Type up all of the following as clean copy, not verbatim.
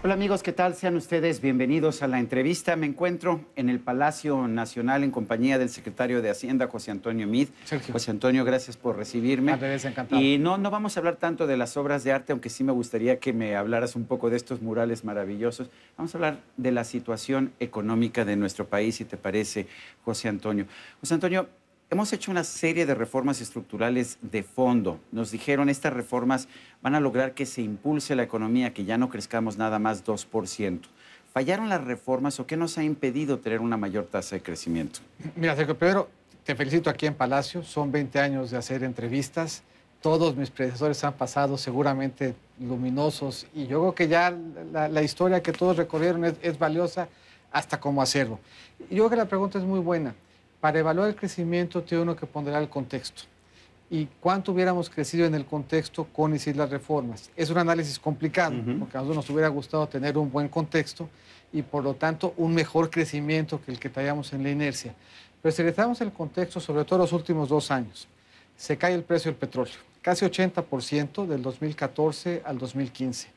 Hola amigos, ¿qué tal? Sean ustedes bienvenidos a la entrevista. Me encuentro en el Palacio Nacional en compañía del secretario de Hacienda, José Antonio Meade. Sergio. José Antonio, gracias por recibirme. Al revés, encantado. Y no vamos a hablar tanto de las obras de arte, aunque sí me gustaría que me hablaras un poco de estos murales maravillosos. Vamos a hablar de la situación económica de nuestro país, si te parece, José Antonio. José Antonio, hemos hecho una serie de reformas estructurales de fondo. Nos dijeron estas reformas van a lograr que se impulse la economía, que ya no crezcamos nada más 2%. ¿Fallaron las reformas o qué nos ha impedido tener una mayor tasa de crecimiento? Mira, Sergio, primero te felicito aquí en Palacio. Son 20 años de hacer entrevistas. Todos mis predecesores han pasado seguramente luminosos y yo creo que ya la historia que todos recorrieron es valiosa hasta cómo hacerlo. Y yo creo que la pregunta es muy buena. Para evaluar el crecimiento tiene uno que ponderar el contexto. ¿Y cuánto hubiéramos crecido en el contexto con y sin las reformas? Es un análisis complicado, porque a nosotros nos hubiera gustado tener un buen contexto y, por lo tanto, un mejor crecimiento que el que traíamos en la inercia. Pero si analizamos el contexto, sobre todo los últimos 2 años, se cae el precio del petróleo, casi 80% del 2014 al 2015.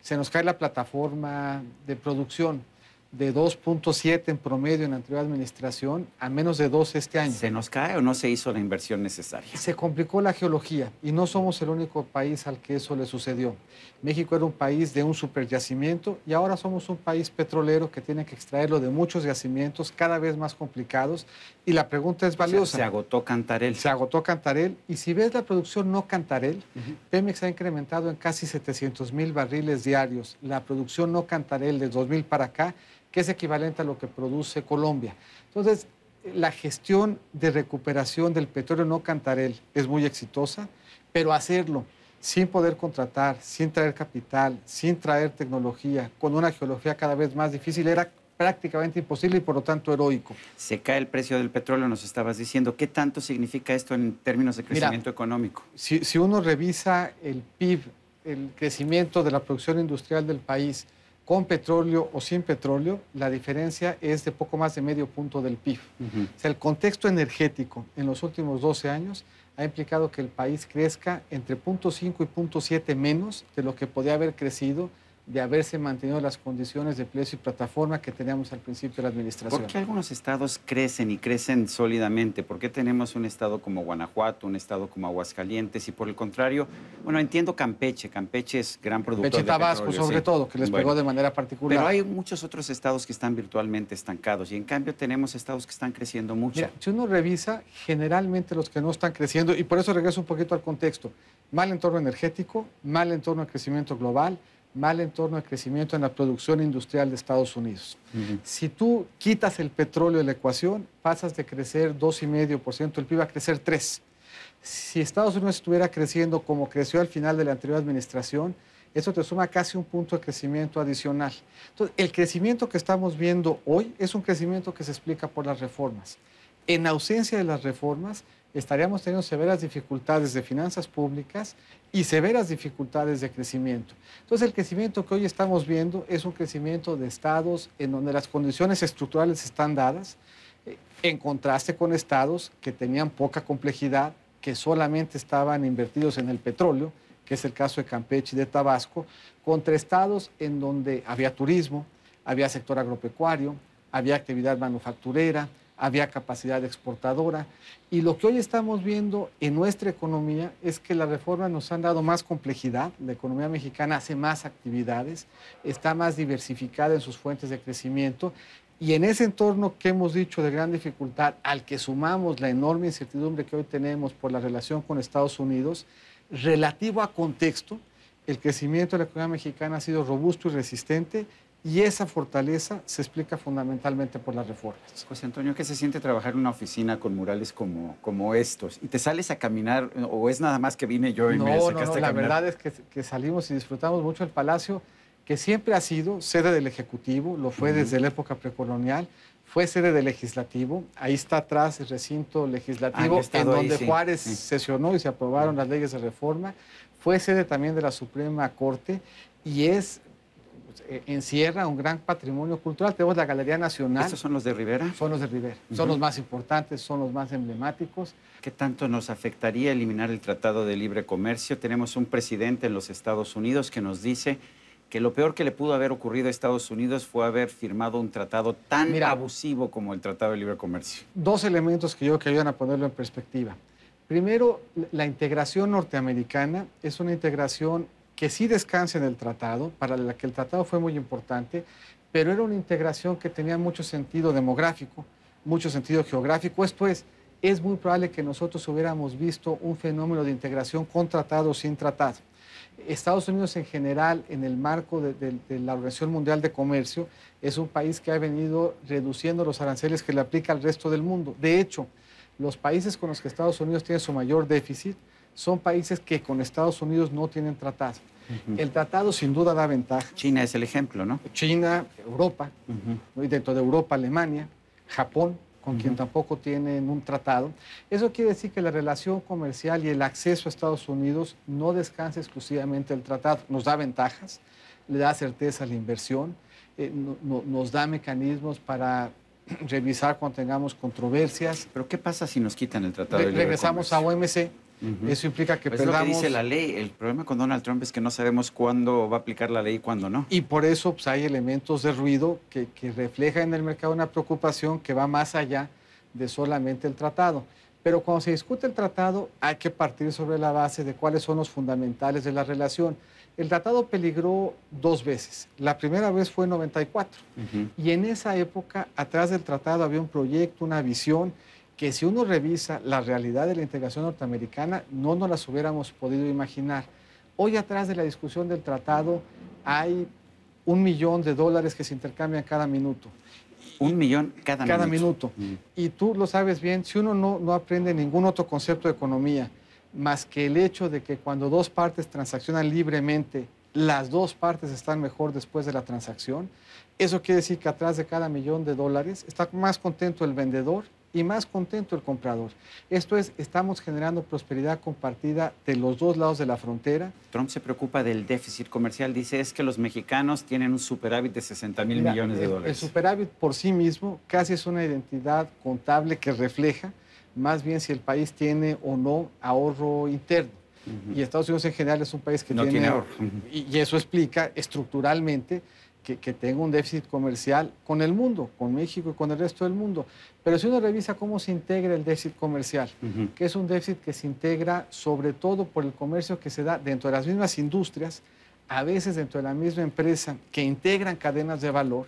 Se nos cae la plataforma de producción, de 2.7 en promedio en la anterior administración a menos de 2 este año. ¿Se nos cae o no se hizo la inversión necesaria? Se complicó la geología y no somos el único país al que eso le sucedió. México era un país de un superyacimiento y ahora somos un país petrolero que tiene que extraerlo de muchos yacimientos cada vez más complicados y la pregunta es valiosa. Se agotó Cantarell. Se agotó Cantarell y si ves la producción no Cantarell, Pemex ha incrementado en casi 700,000 barriles diarios la producción no Cantarell de 2000 para acá, que es equivalente a lo que produce Colombia. Entonces, la gestión de recuperación del petróleo no Cantarell es muy exitosa, pero hacerlo sin poder contratar, sin traer capital, sin traer tecnología, con una geología cada vez más difícil, era prácticamente imposible y por lo tanto heroico. Se cae el precio del petróleo, nos estabas diciendo. ¿Qué tanto significa esto en términos de crecimiento económico? Si uno revisa el PIB, el crecimiento de la producción industrial del país, con petróleo o sin petróleo, la diferencia es de poco más de medio punto del PIB. O sea, el contexto energético en los últimos 12 años ha implicado que el país crezca entre 0.5 y 0.7 menos de lo que podía haber crecido de haberse mantenido las condiciones de precio y plataforma que teníamos al principio de la administración. ¿Por qué algunos estados crecen y crecen sólidamente? ¿Por qué tenemos un estado como Guanajuato, un estado como Aguascalientes? Y por el contrario, bueno, entiendo Campeche. Campeche es gran productor de petróleo. Tabasco, sobre todo, que les pegó de manera particular. Pero hay muchos otros estados que están virtualmente estancados y en cambio tenemos estados que están creciendo mucho. Mira, si uno revisa, generalmente los que no están creciendo, y por eso regreso un poquito al contexto, mal entorno energético, mal entorno de crecimiento global, mal entorno de crecimiento en la producción industrial de Estados Unidos. Si tú quitas el petróleo de la ecuación, pasas de crecer 2,5%, el PIB va a crecer 3%. Si Estados Unidos estuviera creciendo como creció al final de la anterior administración, eso te suma casi un punto de crecimiento adicional. Entonces, el crecimiento que estamos viendo hoy es un crecimiento que se explica por las reformas. En ausencia de las reformas, estaríamos teniendo severas dificultades de finanzas públicas y severas dificultades de crecimiento. Entonces, el crecimiento que hoy estamos viendo es un crecimiento de estados en donde las condiciones estructurales están dadas, en contraste con estados que tenían poca complejidad, que solamente estaban invertidos en el petróleo, que es el caso de Campeche y de Tabasco, contra estados en donde había turismo, había sector agropecuario, había actividad manufacturera, había capacidad exportadora. Y lo que hoy estamos viendo en nuestra economía es que las reformas nos han dado más complejidad. La economía mexicana hace más actividades, está más diversificada en sus fuentes de crecimiento. Y en ese entorno que hemos dicho de gran dificultad, al que sumamos la enorme incertidumbre que hoy tenemos por la relación con Estados Unidos, relativo a contexto, el crecimiento de la economía mexicana ha sido robusto y resistente. Y esa fortaleza se explica fundamentalmente por las reformas. José Antonio, ¿qué se siente trabajar en una oficina con murales como estos? ¿Y te sales a caminar o es nada más que vine yo y me sacaste a caminar? La verdad es que salimos y disfrutamos mucho el Palacio, que siempre ha sido sede del Ejecutivo, lo fue desde la época precolonial, fue sede del Legislativo. Ahí está atrás el recinto legislativo en donde Juárez sesionó y se aprobaron las leyes de reforma. Fue sede también de la Suprema Corte y encierra un gran patrimonio cultural. Tenemos la Galería Nacional. ¿Estos son los de Rivera? Son los de Rivera. Son los más importantes, son los más emblemáticos. ¿Qué tanto nos afectaría eliminar el Tratado de Libre Comercio? Tenemos un presidente en los Estados Unidos que nos dice que lo peor que le pudo haber ocurrido a Estados Unidos fue haber firmado un tratado tan Mira, abusivo como el Tratado de Libre Comercio. Dos elementos que yo creo que ayudan a ponerlo en perspectiva. Primero, la integración norteamericana es una integración que sí descansa en el tratado, para la que el tratado fue muy importante, pero era una integración que tenía mucho sentido demográfico, mucho sentido geográfico. Esto es muy probable que nosotros hubiéramos visto un fenómeno de integración con tratado o sin tratado. Estados Unidos en general, en el marco de la Organización Mundial de Comercio, es un país que ha venido reduciendo los aranceles que le aplica al resto del mundo. De hecho, los países con los que Estados Unidos tiene su mayor déficit son países que con Estados Unidos no tienen tratado. El tratado sin duda da ventaja. China es el ejemplo, ¿no? China, Europa, y dentro de Europa, Alemania, Japón, con quien tampoco tienen un tratado. Eso quiere decir que la relación comercial y el acceso a Estados Unidos no descansa exclusivamente del tratado. Nos da ventajas, le da certeza a la inversión, nos da mecanismos para revisar cuando tengamos controversias. Pero ¿qué pasa si nos quitan el Tratado de Libre Regresamos a OMC. Eso implica que pues perdamos... Es lo que dice la ley. El problema con Donald Trump es que no sabemos cuándo va a aplicar la ley y cuándo no. Y por eso pues, hay elementos de ruido que reflejan en el mercado una preocupación que va más allá de solamente el tratado. Pero cuando se discute el tratado hay que partir sobre la base de cuáles son los fundamentales de la relación. El tratado peligró dos veces. La primera vez fue en 94. Y en esa época, atrás del tratado había un proyecto, una visión, que si uno revisa la realidad de la integración norteamericana, no nos las hubiéramos podido imaginar. Hoy atrás de la discusión del tratado hay $1 millón que se intercambian cada minuto. $1 millón cada minuto. Y tú lo sabes bien, si uno no aprende ningún otro concepto de economía, más que el hecho de que cuando dos partes transaccionan libremente, las dos partes están mejor después de la transacción, eso quiere decir que atrás de cada $1 millón está más contento el vendedor y más contento el comprador. Esto es, estamos generando prosperidad compartida de los dos lados de la frontera. Trump se preocupa del déficit comercial. Dice es que los mexicanos tienen un superávit de $60,000 millones. El superávit por sí mismo casi es una identidad contable que refleja más bien si el país tiene o no ahorro interno. Y Estados Unidos en general es un país que no tiene ahorro. Y eso explica estructuralmente que tenga un déficit comercial con el mundo, con México y con el resto del mundo. Pero si uno revisa cómo se integra el déficit comercial, que es un déficit que se integra sobre todo por el comercio que se da dentro de las mismas industrias, a veces dentro de la misma empresa, que integran cadenas de valor,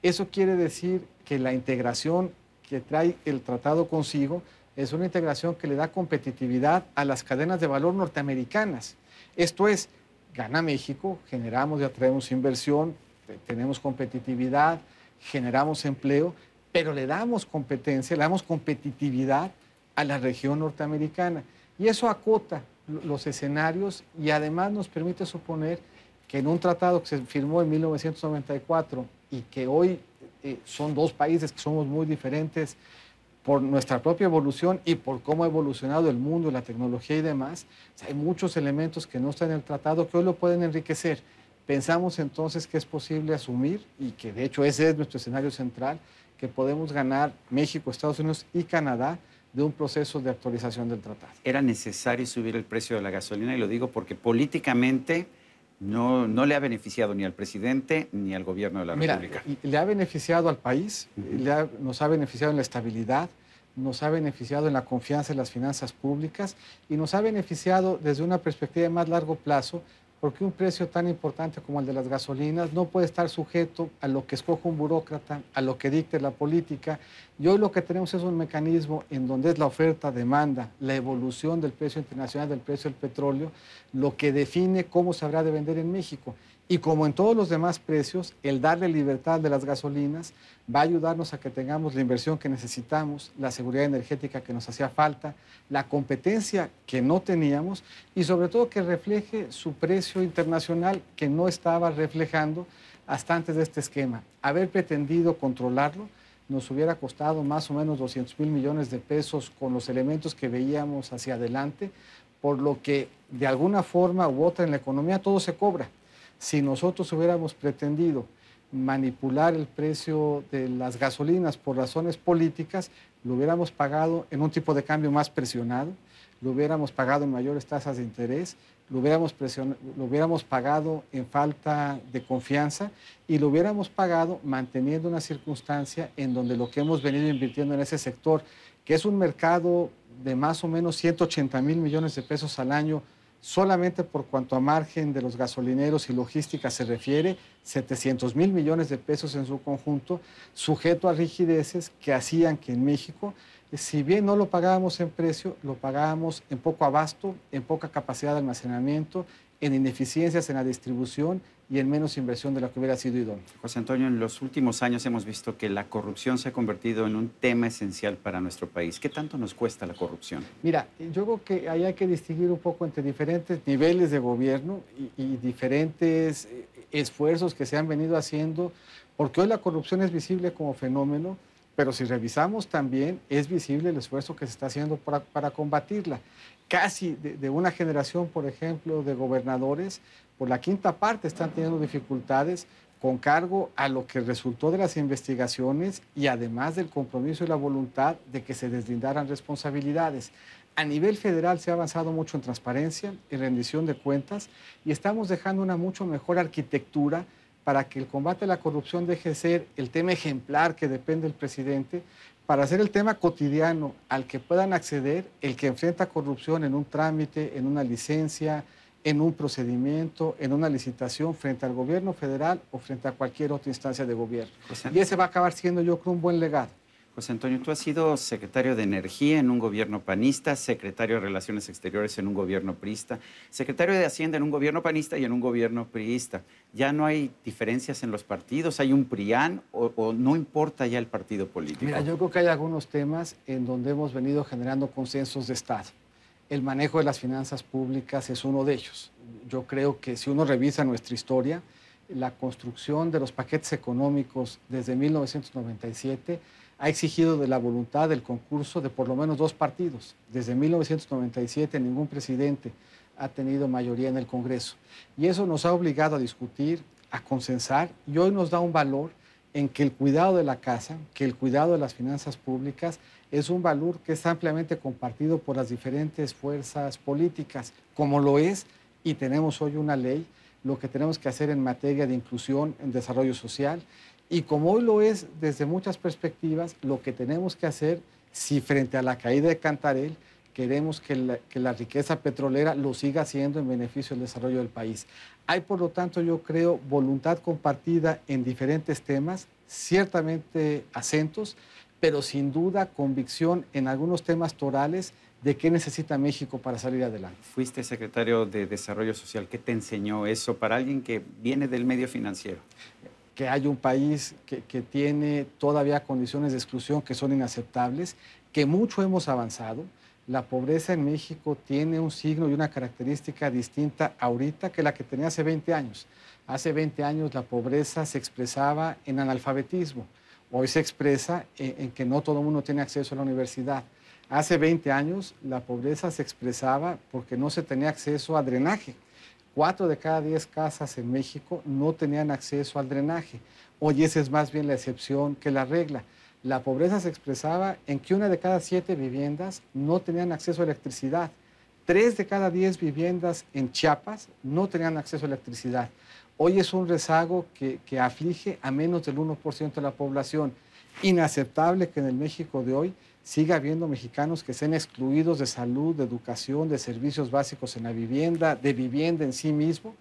eso quiere decir que la integración que trae el tratado consigo es una integración que le da competitividad a las cadenas de valor norteamericanas. Esto es, gana México, generamos y atraemos inversión, tenemos competitividad, generamos empleo, pero le damos competencia, le damos competitividad a la región norteamericana. Y eso acota los escenarios y además nos permite suponer que en un tratado que se firmó en 1994 y que hoy son dos países que somos muy diferentes por nuestra propia evolución y por cómo ha evolucionado el mundo, la tecnología y demás, hay muchos elementos que no están en el tratado que hoy lo pueden enriquecer. Pensamos entonces que es posible asumir, y que de hecho ese es nuestro escenario central, que podemos ganar México, Estados Unidos y Canadá de un proceso de actualización del tratado. Era necesario subir el precio de la gasolina, y lo digo porque políticamente no le ha beneficiado ni al presidente ni al gobierno de la República. Le ha beneficiado al país, nos ha beneficiado en la estabilidad, nos ha beneficiado en la confianza en las finanzas públicas y nos ha beneficiado desde una perspectiva de más largo plazo, porque un precio tan importante como el de las gasolinas no puede estar sujeto a lo que escoja un burócrata, a lo que dicte la política. Y hoy lo que tenemos es un mecanismo en donde es la oferta-demanda, la evolución del precio internacional del precio del petróleo, lo que define cómo se habrá de vender en México. Y como en todos los demás precios, el darle libertad de las gasolinas va a ayudarnos a que tengamos la inversión que necesitamos, la seguridad energética que nos hacía falta, la competencia que no teníamos y sobre todo que refleje su precio internacional que no estaba reflejando hasta antes de este esquema. Haber pretendido controlarlo nos hubiera costado más o menos $200,000 millones con los elementos que veíamos hacia adelante, por lo que de alguna forma u otra en la economía todo se cobra. Si nosotros hubiéramos pretendido manipular el precio de las gasolinas por razones políticas, lo hubiéramos pagado en un tipo de cambio más presionado, lo hubiéramos pagado en mayores tasas de interés, lo hubiéramos pagado en falta de confianza y lo hubiéramos pagado manteniendo una circunstancia en donde lo que hemos venido invirtiendo en ese sector, que es un mercado de más o menos 180,000 millones de pesos al año, solamente por cuanto a margen de los gasolineros y logística se refiere, 700,000 millones de pesos en su conjunto, sujeto a rigideces que hacían que en México, si bien no lo pagábamos en precio, lo pagábamos en poco abasto, en poca capacidad de almacenamiento, en ineficiencias en la distribución y en menos inversión de lo que hubiera sido idóneo. José Antonio, en los últimos años hemos visto que la corrupción se ha convertido en un tema esencial para nuestro país. ¿Qué tanto nos cuesta la corrupción? Mira, yo creo que ahí hay que distinguir un poco entre diferentes niveles de gobierno y diferentes esfuerzos que se han venido haciendo, porque hoy la corrupción es visible como fenómeno, pero si revisamos también es visible el esfuerzo que se está haciendo para combatirla. Casi de una generación, por ejemplo, de gobernadores, por la quinta parte están teniendo dificultades con cargo a lo que resultó de las investigaciones y además del compromiso y la voluntad de que se deslindaran responsabilidades. A nivel federal se ha avanzado mucho en transparencia, en rendición de cuentas y estamos dejando una mucho mejor arquitectura para que el combate a la corrupción deje de ser el tema ejemplar que depende del presidente, para hacer el tema cotidiano al que puedan acceder el que enfrenta corrupción en un trámite, en una licencia, en un procedimiento, en una licitación frente al gobierno federal o frente a cualquier otra instancia de gobierno. Y ese va a acabar siendo, yo creo, un buen legado. José Antonio, tú has sido secretario de Energía en un gobierno panista, secretario de Relaciones Exteriores en un gobierno priista, secretario de Hacienda en un gobierno panista y en un gobierno priista. ¿Ya no hay diferencias en los partidos? ¿Hay un PRIAN o no importa ya el partido político? Mira, yo creo que hay algunos temas en donde hemos venido generando consensos de Estado. El manejo de las finanzas públicas es uno de ellos. Yo creo que si uno revisa nuestra historia, la construcción de los paquetes económicos desde 1997 ha exigido de la voluntad del concurso de por lo menos dos partidos. Desde 1997 ningún presidente ha tenido mayoría en el Congreso. Y eso nos ha obligado a discutir, a consensar, y hoy nos da un valor en que el cuidado de la casa, que el cuidado de las finanzas públicas es un valor que es ampliamente compartido por las diferentes fuerzas políticas, como lo es, y tenemos hoy una ley, lo que tenemos que hacer en materia de inclusión, en desarrollo social, y como hoy lo es desde muchas perspectivas, lo que tenemos que hacer si frente a la caída de Cantarell queremos que la riqueza petrolera lo siga haciendo en beneficio del desarrollo del país. Hay, por lo tanto, yo creo, voluntad compartida en diferentes temas, ciertamente acentos, pero sin duda convicción en algunos temas torales de qué necesita México para salir adelante. Fuiste secretario de Desarrollo Social. ¿Qué te enseñó eso para alguien que viene del medio financiero? Que hay un país que tiene todavía condiciones de exclusión que son inaceptables, que mucho hemos avanzado. La pobreza en México tiene un signo y una característica distinta ahorita que la que tenía hace 20 años. Hace 20 años la pobreza se expresaba en analfabetismo. Hoy se expresa en que no todo el mundo tiene acceso a la universidad. Hace 20 años la pobreza se expresaba porque no se tenía acceso a drenaje. 4 de cada 10 casas en México no tenían acceso al drenaje. Hoy esa es más bien la excepción que la regla. La pobreza se expresaba en que 1 de cada 7 viviendas no tenían acceso a electricidad. 3 de cada 10 viviendas en Chiapas no tenían acceso a electricidad. Hoy es un rezago que aflige a menos del 1% de la población. Inaceptable que en el México de hoy siga habiendo mexicanos que sean excluidos de salud, de educación, de servicios básicos en la vivienda, de vivienda en sí mismo,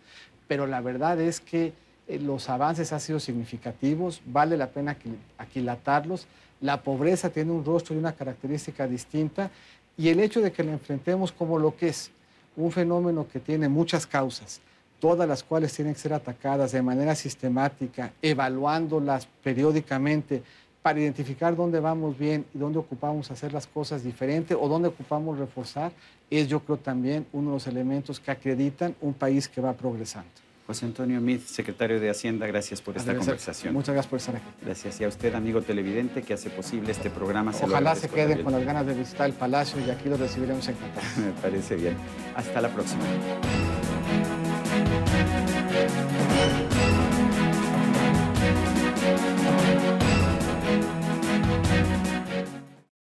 pero la verdad es que los avances han sido significativos, vale la pena aquilatarlos. La pobreza tiene un rostro y una característica distinta y el hecho de que la enfrentemos como lo que es, un fenómeno que tiene muchas causas, todas las cuales tienen que ser atacadas de manera sistemática, evaluándolas periódicamente, para identificar dónde vamos bien y dónde ocupamos hacer las cosas diferentes o dónde ocupamos reforzar, es yo creo también uno de los elementos que acreditan un país que va progresando. José Antonio Meade, secretario de Hacienda, gracias por esta conversación. Muchas gracias por estar aquí. Gracias. Y a usted, amigo televidente, que hace posible este programa. Ojalá se queden con las ganas de visitar el Palacio y aquí lo recibiremos encantados. Me parece bien. Hasta la próxima.